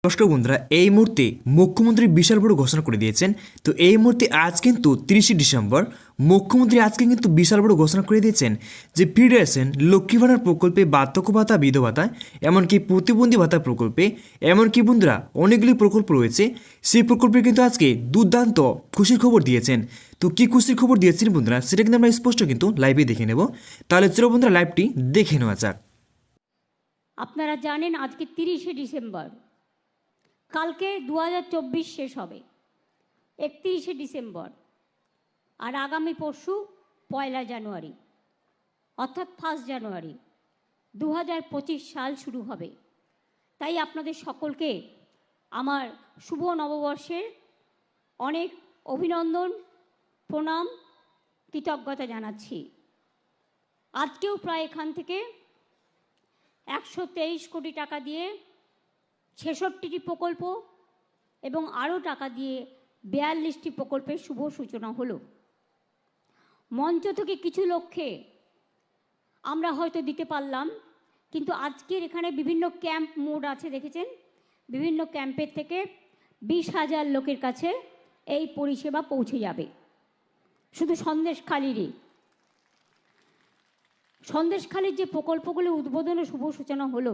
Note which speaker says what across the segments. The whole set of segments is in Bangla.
Speaker 1: নমস্কার বন্ধুরা, এই মুহূর্তে মুখ্যমন্ত্রী বিশাল বড় ঘোষণা করে দিয়েছেন। তো এই মুহূর্তে আজ কিন্তু 30শে ডিসেম্বর মুখ্যমন্ত্রী আজকে কিন্তু বিশাল বড় ঘোষণা করে দিয়েছেন যে ফিরে লক্ষ্মী ভাণ্ডার প্রকল্পে, বার্ধক্য ভাতা, বিধবা ভাতা, এমনকি প্রতিবন্ধী ভাতা প্রকল্পে, এমনকি বন্ধুরা অনেকগুলি প্রকল্প রয়েছে। সেই প্রকল্পে কিন্তু আজকে দুর্দান্ত খুশির খবর দিয়েছেন। তো কী খুশির খবর দিয়েছেন বন্ধুরা, সেটা কিন্তু আমরা স্পষ্ট কিন্তু লাইভে দেখে নেব। তাহলে চলো বন্ধুরা লাইভটি দেখে নেওয়া যাক।
Speaker 2: আপনারা জানেন আজকে 30শে ডিসেম্বর, কালকে 2024 শেষ হবে 31শে ডিসেম্বর, আর আগামী পরশু 1 জানুয়ারি অর্থাৎ 1 জানুয়ারি 2025 সাল শুরু হবে। তাই আপনাদের সকলকে আমার শুভ নববর্ষের অনেক অভিনন্দন, প্রণাম, কৃতজ্ঞতা জানাচ্ছি। আজকেও প্রায় এখান থেকে 123 কোটি টাকা দিয়ে 66টি প্রকল্প এবং আরও টাকা দিয়ে 42টি প্রকল্পের শুভ সূচনা হলো। মঞ্চ থেকে কিছু লক্ষ্যে আমরা হয়তো দিতে পারলাম, কিন্তু আজকের এখানে বিভিন্ন ক্যাম্প মোড আছে, দেখেছেন, বিভিন্ন ক্যাম্পের থেকে 20,000 লোকের কাছে এই পরিষেবা পৌঁছে যাবে। শুধু সন্দেশখালির যে প্রকল্পগুলি উদ্বোধন ও শুভ সূচনা হলো,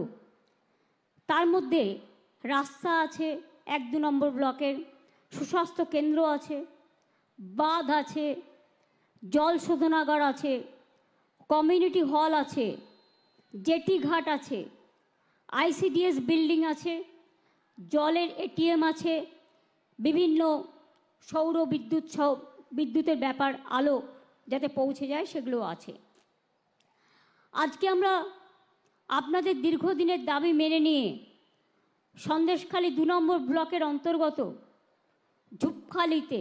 Speaker 2: তার মধ্যে রাস্তা আছে 1-2 নম্বর ব্লকের, সুস্বাস্থ্য কেন্দ্র আছে, বাঁধ আছে, জল শোধনাগার আছে, কমিউনিটি হল আছে, জেটি ঘাট আছে, আইসিডিএস বিল্ডিং আছে, জলের এটিএম আছে, বিভিন্ন সৌর বিদ্যুতের ব্যাপার, আলো যাতে পৌঁছে যায় সেগুলো আছে। আজকে আমরা আপনাদের দীর্ঘদিনের দাবি মেনে নিয়ে সন্দেশখালি 2 নম্বর ব্লকের অন্তর্গত ঝুপখালিতে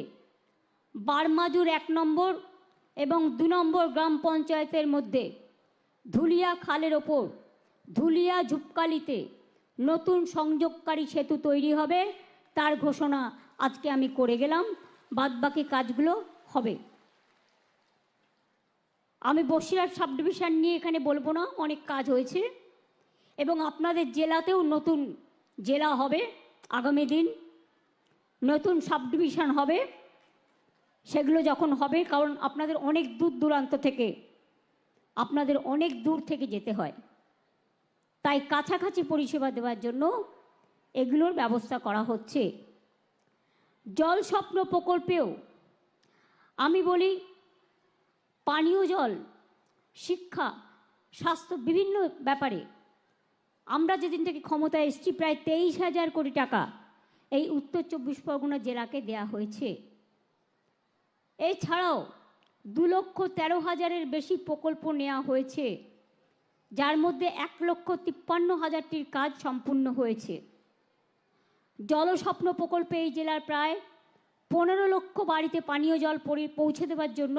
Speaker 2: বারমাজুর 1 নম্বর এবং 2 নম্বর গ্রাম পঞ্চায়েতের মধ্যে ধুলিয়া খালের ওপর ধুলিয়া ঝুপখালিতে নতুন সংযোগকারী সেতু তৈরি হবে, তার ঘোষণা আজকে আমি করে গেলাম। বাদবাকি কাজগুলো হবে। আমি বসিরহাট সাব ডিভিশন নিয়ে এখানে বলবো না, অনেক কাজ হয়েছে, এবং আপনাদের জেলাতেও নতুন জেলা হবে, আগামী দিন নতুন সাব ডিভিশন হবে। সেগুলো যখন হবে, কারণ আপনাদের অনেক দূর থেকে যেতে হয়, তাই কাছাকাছি পরিষেবা দেওয়ার জন্য এগুলোর ব্যবস্থা করা হচ্ছে। জল স্বপ্ন প্রকল্পেও আমি বলি, পানীয় জল, শিক্ষা, স্বাস্থ্য, বিভিন্ন ব্যাপারে আমরা যেদিন থেকে ক্ষমতায় এসেছি প্রায় 23,000 কোটি টাকা এই উত্তর 24 পরগনা জেলাকে দেয়া হয়েছে। এছাড়াও 2,13,000-এর বেশি প্রকল্প নেওয়া হয়েছে, যার মধ্যে 1,53,000-টির কাজ সম্পূর্ণ হয়েছে। জলস্বপ্ন প্রকল্পে এই জেলার প্রায় 15 লক্ষ বাড়িতে পানীয় জল পৌঁছে দেওয়ার জন্য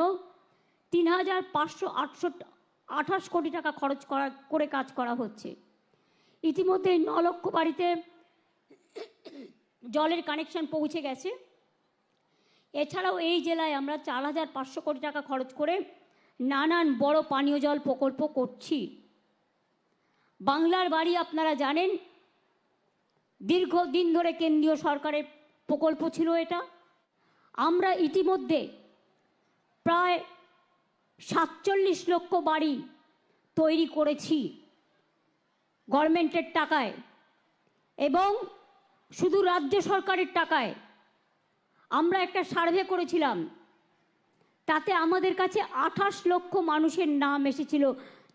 Speaker 2: 3,528 কোটি টাকা খরচ করে কাজ করা হচ্ছে। ইতিমধ্যে 9 লক্ষ বাড়িতে জলের কানেকশন পৌঁছে গেছে। এছাড়াও এই জেলায় আমরা 4,500 কোটি টাকা খরচ করে নানান বড় পানীয় জল প্রকল্প করছি। বাংলার বাড়ি আপনারা জানেন, দীর্ঘদিন ধরে কেন্দ্রীয় সরকারের প্রকল্প ছিল এটা। আমরা ইতিমধ্যে প্রায় 47 লক্ষ বাড়ি তৈরি করেছি গভর্নমেন্টের টাকায়, এবং শুধু রাজ্য সরকারের টাকায়। আমরা একটা সার্ভে করেছিলাম, তাতে আমাদের কাছে 28 লক্ষ মানুষের নাম এসেছিল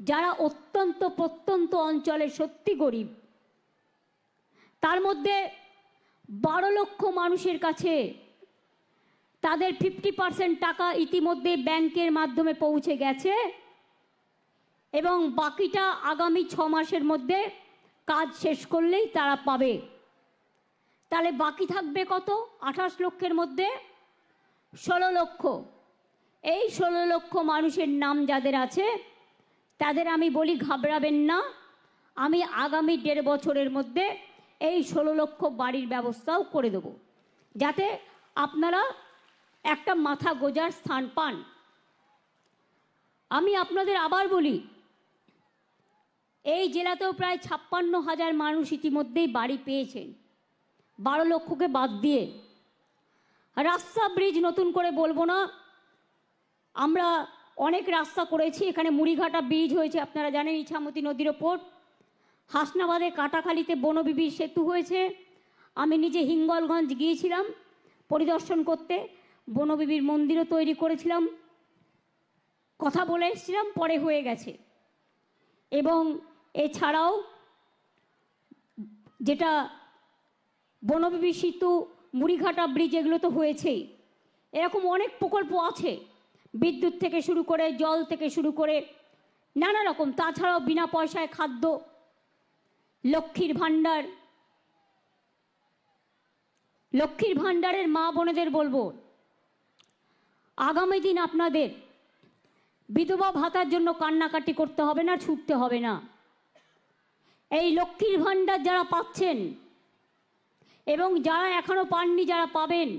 Speaker 2: যারা অত্যন্ত প্রত্যন্ত অঞ্চলে সত্যি গরিব। তার মধ্যে 12 লক্ষ মানুষের কাছে তাদের 50% টাকা ইতিমধ্যে ব্যাংকের মাধ্যমে পৌঁছে গেছে, এবং বাকিটা আগামী 6 মাসের মধ্যে কাজ শেষ করলেই তারা পাবে। তাহলে বাকি থাকবে কত? 28 লক্ষের মধ্যে 16 লক্ষ। এই 16 লক্ষ মানুষের নাম যাদের আছে, তাদের আমি বলি ঘাবড়াবেন না, আমি আগামী 1.5 বছরের মধ্যে এই 16 লক্ষ বাড়ির ব্যবস্থাও করে দেব, যাতে আপনারা একটা মাথা গোজার স্থান পান। আমি আপনাদের আবার বলি, এই জেলাতেও প্রায় 56,000 মানুষ ইতিমধ্যেই বাড়ি পেয়েছেন। 12 লক্ষকে বাদ দিয়ে। রাস্তা ব্রিজ নতুন করে বলবো না, আমরা অনেক রাস্তা করেছি। এখানে মুড়িঘাটা ব্রিজ হয়েছে, আপনারা জানেন, ইছামতি নদীর ওপর। হাসনাবাদে কাটাখালীতে বনবিবির সেতু হয়েছে। আমি নিজে হিঙ্গলগঞ্জ গিয়েছিলাম পরিদর্শন করতে, বনবিবির মন্দিরও তৈরি করেছিলাম, কথা বলে এসেছিলাম, পরে হয়ে গেছে। এবং এছাড়াও যেটা বনবিবি সেতু, মুড়িঘাটা ব্রিজ, এগুলো তো হয়েছেই। এরকম অনেক প্রকল্প আছে, বিদ্যুৎ থেকে শুরু করে, জল থেকে শুরু করে নানা রকম। তাছাড়াও বিনা পয়সায় খাদ্য, লক্ষ্মীর ভাণ্ডার। লক্ষ্মীর ভাণ্ডারের মা বোনেদের বলবো, আগামী দিন আপনাদের বিধবা ভাতার জন্য কান্নাকাটি করতে হবে না, ছুটতে হবে না। এই লক্ষ্মীর ভাণ্ডার যারা পাচ্ছেন এবং যারা এখনো পাননি, যারা পাবেন,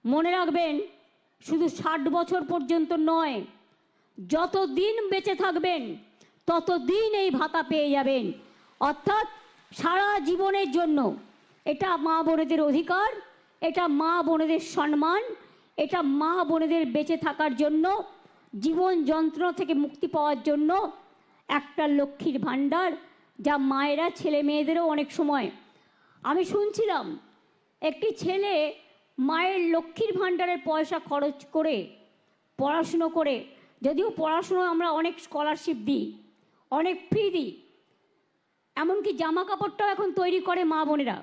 Speaker 2: মনে রাখবেন শুধু 60 বছর পর্যন্ত নয়, যতদিন বেঁচে থাকবেন ততদিন এই ভাতা পেয়ে যাবেন, অর্থাৎ সারা জীবনের জন্য। এটা মা বোনেদের অধিকার, এটা মা বোনেদের সম্মান, এটা মা বোনেদের বেঁচে থাকার জন্য, জীবন যন্ত্রণা থেকে মুক্তি পাওয়ার জন্য একটা লক্ষ্মীর ভাণ্ডার, যা মায়েরা ছেলে মেয়েদেরও অনেক সময়। আমি শুনছিলাম একটি ছেলে মায়ের লক্ষ্মীর ভাণ্ডারের পয়সা খরচ করে পড়াশুনো করে, যদিও পড়াশুনো আমরা অনেক স্কলারশিপ দিই, অনেক ফ্রি দিই, এমনকি জামা কাপড়টাও এখন তৈরি করে মা বোনেরা,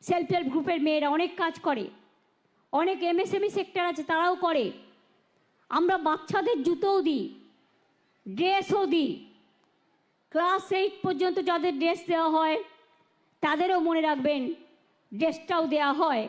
Speaker 2: সেলফ হেল্প গ্রুপের মেয়েরা অনেক কাজ করে, অনেক এমএসএমই সেক্টর আছে তারাও করে। আমরা বাচ্চাদের জুতোও দিই, ড্রেসও দিই। ক্লাস 8 পর্যন্ত যাদের ড্রেস দেওয়া হয় তাদেরও মনে রাখবেন ড্রেসটাও দেওয়া হয়।